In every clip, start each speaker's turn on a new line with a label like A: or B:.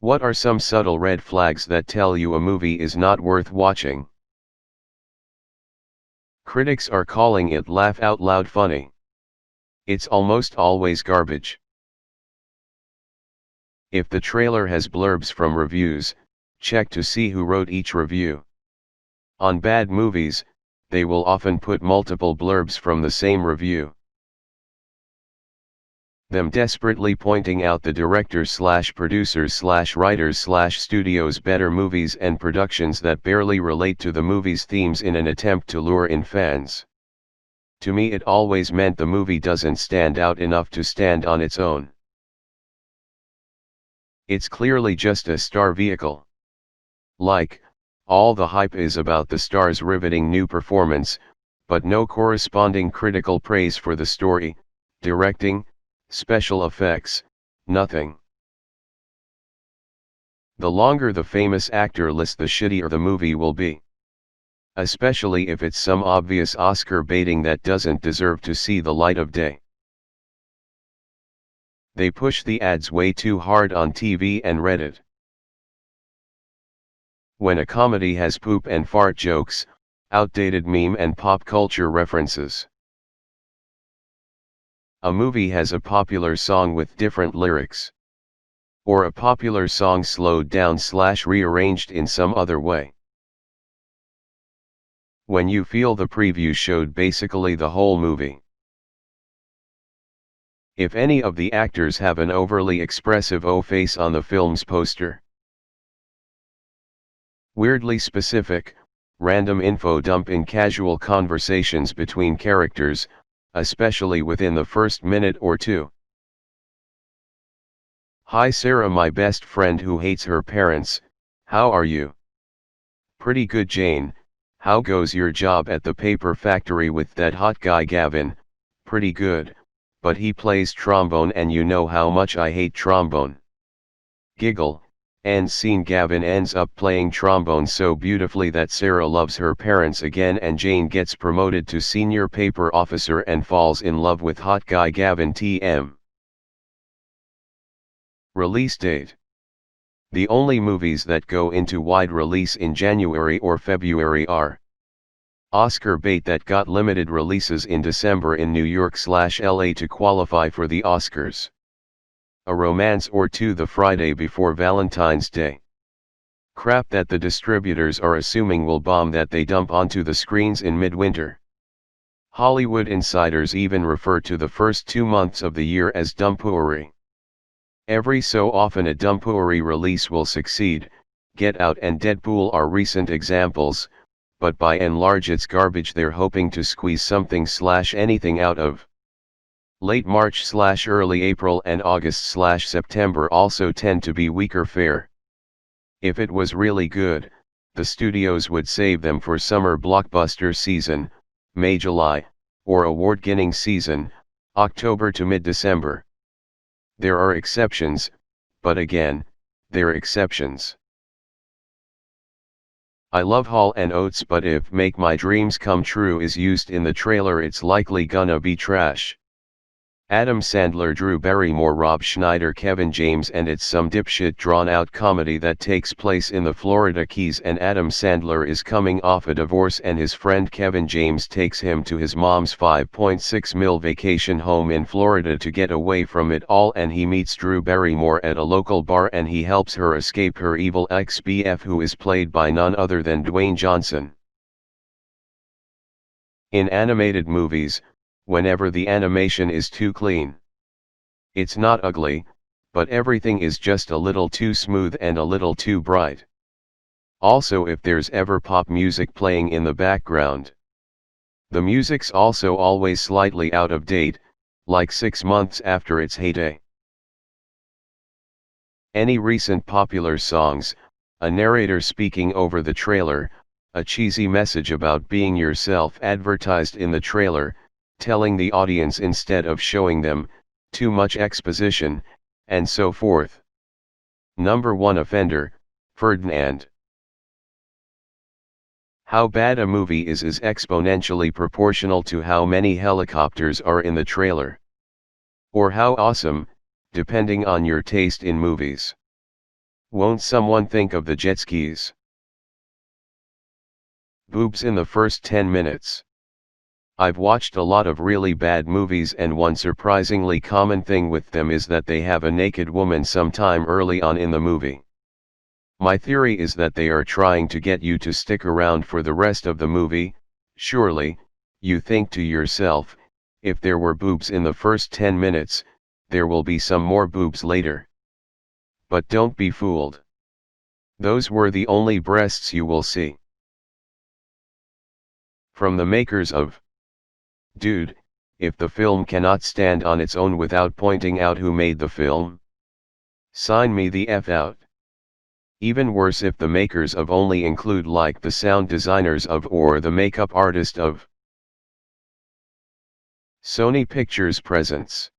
A: What are some subtle red flags that tell you a movie is not worth watching? Critics are calling it laugh out loud funny. It's almost always garbage. If the trailer has blurbs from reviews, check to see who wrote each review. On bad movies, they will often put multiple blurbs from the same review. Them desperately pointing out the directors/producers/writers/studios' better movies and productions that barely relate to the movie's themes in an attempt to lure in fans. To me, it always meant the movie doesn't stand out enough to stand on its own. It's clearly just a star vehicle. Like, all the hype is about the star's riveting new performance, but no corresponding critical praise for the story, directing, special effects, nothing. The longer the famous actor list, the shittier the movie will be. Especially if it's some obvious Oscar baiting that doesn't deserve to see the light of day. They push the ads way too hard on TV and Reddit. When a comedy has poop and fart jokes, outdated meme and pop culture references. A movie has a popular song with different lyrics. Or a popular song slowed down/rearranged in some other way. When you feel the preview showed basically the whole movie. If any of the actors have an overly expressive O-face on the film's poster. Weirdly specific, random info dump in casual conversations between characters, especially within the first minute or two. Hi Sarah, my best friend who hates her parents, how are you? Pretty good Jane, how goes your job at the paper factory with that hot guy Gavin? Pretty good, but he plays trombone and you know how much I hate trombone. Giggle, end scene. Gavin ends up playing trombone so beautifully that Sarah loves her parents again and Jane gets promoted to senior paper officer and falls in love with hot guy Gavin. TM. Release date. The only movies that go into wide release in January or February are Oscar bait that got limited releases in December in New York/LA to qualify for the Oscars. A Romance or Two the Friday before Valentine's Day. Crap that the distributors are assuming will bomb that they dump onto the screens in midwinter. Hollywood insiders even refer to the first 2 months of the year as dumpooery. Every so often a dumpooery release will succeed. Get Out and Deadpool are recent examples, but by and large it's garbage they're hoping to squeeze something/anything out of. Late March/early April and August/September also tend to be weaker fare. If it was really good, the studios would save them for summer blockbuster season, May-July, or award-winning season, October to mid-December. There are exceptions, but again, they're exceptions. I love Hall & Oates, but if Make My Dreams Come True is used in the trailer it's likely gonna be trash. Adam Sandler, Drew Barrymore, Rob Schneider, Kevin James, and it's some dipshit drawn-out comedy that takes place in the Florida Keys, and Adam Sandler is coming off a divorce and his friend Kevin James takes him to his mom's $5.6 million vacation home in Florida to get away from it all, and he meets Drew Barrymore at a local bar and he helps her escape her evil ex-BF who is played by none other than Dwayne Johnson. In animated movies, whenever the animation is too clean. It's not ugly, but everything is just a little too smooth and a little too bright. Also, if there's ever pop music playing in the background, the music's also always slightly out of date, like 6 months after its heyday. Any recent popular songs, a narrator speaking over the trailer, a cheesy message about being yourself advertised in the trailer, telling the audience instead of showing them, too much exposition, and so forth. Number 1 offender, Ferdinand. How bad a movie is exponentially proportional to how many helicopters are in the trailer. Or how awesome, depending on your taste in movies. Won't someone think of the jet skis? Boobs in the first 10 minutes. I've watched a lot of really bad movies, and one surprisingly common thing with them is that they have a naked woman sometime early on in the movie. My theory is that they are trying to get you to stick around for the rest of the movie. Surely, you think to yourself, if there were boobs in the first 10 minutes, there will be some more boobs later. But don't be fooled. Those were the only breasts you will see. From the makers of Dude, if the film cannot stand on its own without pointing out who made the film, sign me the F out. Even worse if the makers of only include like the sound designers of or the makeup artist of. Sony Pictures presents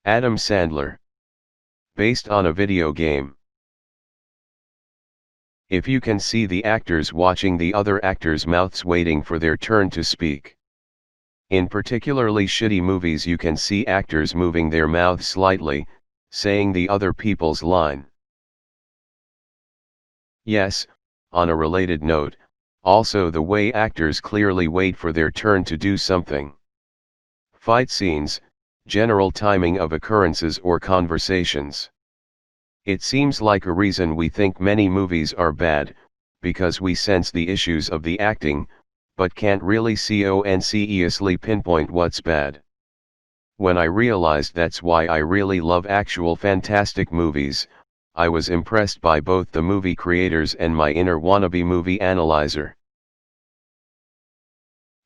A: Adam Sandler. Based on a video game. If you can see the actors watching the other actors' mouths waiting for their turn to speak. In particularly shitty movies you can see actors moving their mouths slightly, saying the other people's line. Yes, on a related note, also the way actors clearly wait for their turn to do something. Fight scenes, general timing of occurrences or conversations. It seems like a reason we think many movies are bad, because we sense the issues of the acting, but can't really consciously pinpoint what's bad. When I realized that's why I really love actual fantastic movies, I was impressed by both the movie creators and my inner wannabe movie analyzer.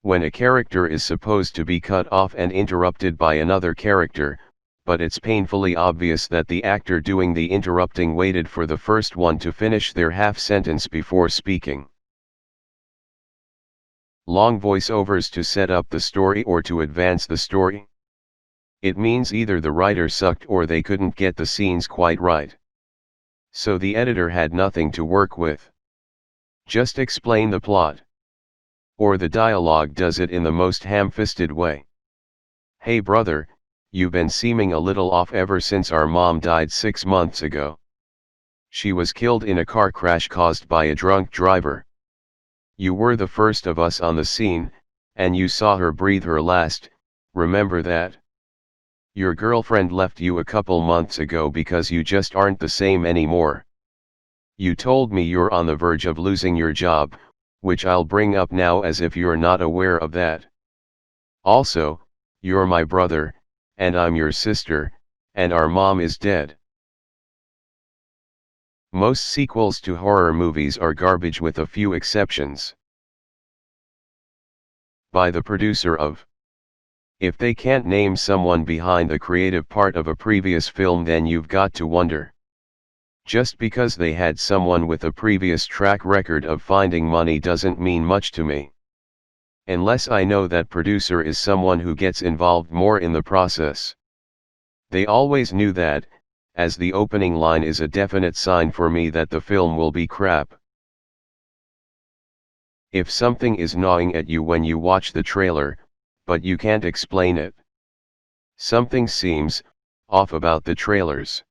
A: When a character is supposed to be cut off and interrupted by another character, but it's painfully obvious that the actor doing the interrupting waited for the first one to finish their half sentence before speaking. Long voiceovers to set up the story or to advance the story. It means either the writer sucked or they couldn't get the scenes quite right. So the editor had nothing to work with. Just explain the plot. Or the dialogue does it in the most ham-fisted way. Hey brother, you've been seeming a little off ever since our mom died 6 months ago. She was killed in a car crash caused by a drunk driver. You were the first of us on the scene, and you saw her breathe her last, remember that? Your girlfriend left you a couple months ago because you just aren't the same anymore. You told me you're on the verge of losing your job, which I'll bring up now as if you're not aware of that. Also, you're my brother, and I'm your sister, and our mom is dead. Most sequels to horror movies are garbage with a few exceptions. By the producer of. If they can't name someone behind the creative part of a previous film, then you've got to wonder. Just because they had someone with a previous track record of finding money doesn't mean much to me. Unless I know that producer is someone who gets involved more in the process. They always knew that, as the opening line is a definite sign for me that the film will be crap. If something is gnawing at you when you watch the trailer, but you can't explain it. Something seems off about the trailers.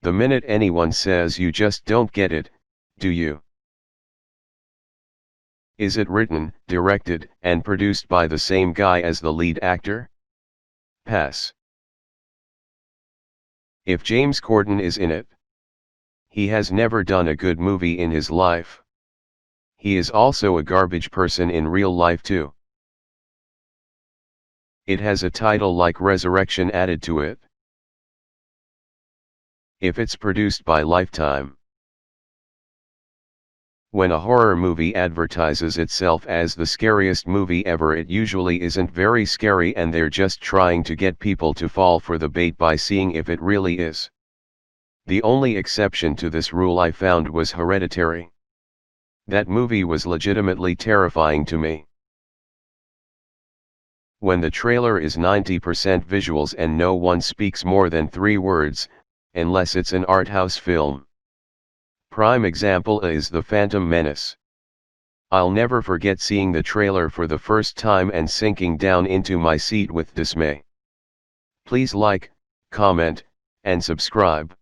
A: The minute anyone says you just don't get it, do you? Is it written, directed, and produced by the same guy as the lead actor? Pass. If James Corden is in it, he has never done a good movie in his life. He is also a garbage person in real life too. It has a title like Resurrection added to it. If it's produced by Lifetime. When a horror movie advertises itself as the scariest movie ever, it usually isn't very scary, and they're just trying to get people to fall for the bait by seeing if it really is. The only exception to this rule I found was Hereditary. That movie was legitimately terrifying to me. When the trailer is 90% visuals and no one speaks more than 3 words, unless it's an art house film. Prime example is The Phantom Menace. I'll never forget seeing the trailer for the first time and sinking down into my seat with dismay. Please like, comment, and subscribe.